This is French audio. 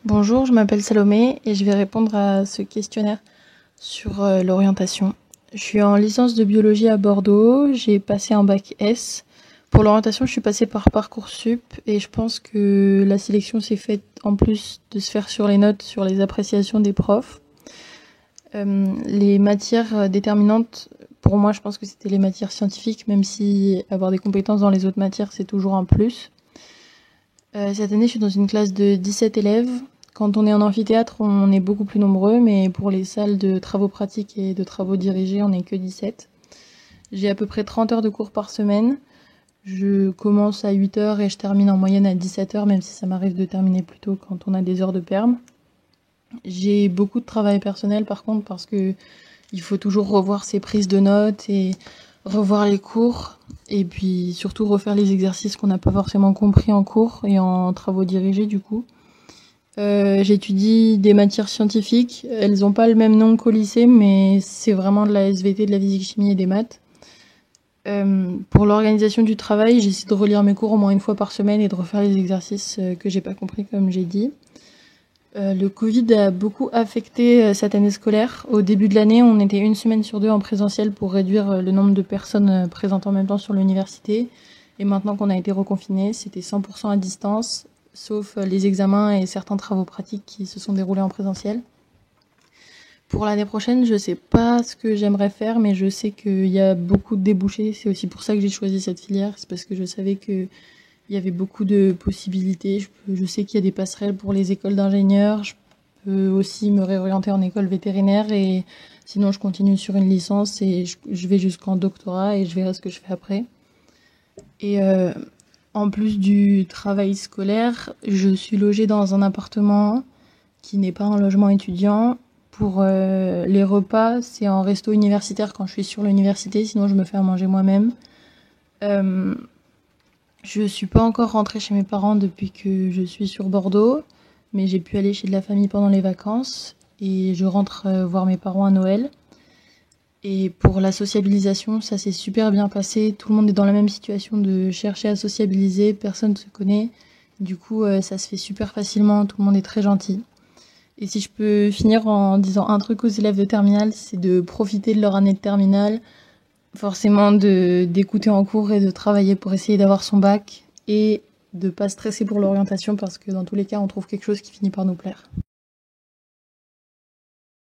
Bonjour, je m'appelle Salomé et je vais répondre à ce questionnaire sur l'orientation. Je suis en licence de biologie à Bordeaux, j'ai passé un bac S. Pour l'orientation, je suis passée par Parcoursup et je pense que la sélection s'est faite en plus de se faire sur les notes, sur les appréciations des profs. Les matières déterminantes, pour moi, je pense que c'était les matières scientifiques, même si avoir des compétences dans les autres matières, c'est toujours un plus. Cette année, je suis dans une classe de 17 élèves. Quand on est en amphithéâtre, on est beaucoup plus nombreux, mais pour les salles de travaux pratiques et de travaux dirigés, on n'est que 17. J'ai à peu près 30 heures de cours par semaine. Je commence à 8 heures et je termine en moyenne à 17 heures, même si ça m'arrive de terminer plus tôt quand on a des heures de perm. J'ai beaucoup de travail personnel par contre parce que il faut toujours revoir ses prises de notes et revoir les cours et puis surtout refaire les exercices qu'on n'a pas forcément compris en cours et en travaux dirigés du coup. J'étudie des matières scientifiques, elles n'ont pas le même nom qu'au lycée mais c'est vraiment de la SVT, de la physique-chimie et des maths. Pour l'organisation du travail, j'essaie de relire mes cours au moins une fois par semaine et de refaire les exercices que j'ai pas compris comme j'ai dit. Le Covid a beaucoup affecté cette année scolaire. Au début de l'année, on était une semaine sur deux en présentiel pour réduire le nombre de personnes présentes en même temps sur l'université. Et maintenant qu'on a été reconfinés, c'était 100% à distance, sauf les examens et certains travaux pratiques qui se sont déroulés en présentiel. Pour l'année prochaine, je sais pas ce que j'aimerais faire, mais je sais qu'il y a beaucoup de débouchés. C'est aussi pour ça que j'ai choisi cette filière. C'est parce que je savais que il y avait beaucoup de possibilités. Je sais qu'il y a des passerelles pour les écoles d'ingénieurs. Je peux aussi me réorienter en école vétérinaire et sinon je continue sur une licence et je vais jusqu'en doctorat et je verrai ce que je fais après. Et en plus du travail scolaire, je suis logée dans un appartement qui n'est pas un logement étudiant. Pour les repas, c'est en resto universitaire quand je suis sur l'université, sinon je me fais à manger moi-même. Je suis pas encore rentrée chez mes parents depuis que je suis sur Bordeaux, mais j'ai pu aller chez de la famille pendant les vacances et je rentre voir mes parents à Noël. Et pour la sociabilisation, ça s'est super bien passé. Tout le monde est dans la même situation de chercher à sociabiliser, personne ne se connaît. Du coup, ça se fait super facilement, tout le monde est très gentil. Et si je peux finir en disant un truc aux élèves de terminale, c'est de profiter de leur année de terminale, forcément d'écouter en cours et de travailler pour essayer d'avoir son bac et de pas stresser pour l'orientation parce que dans tous les cas on trouve quelque chose qui finit par nous plaire.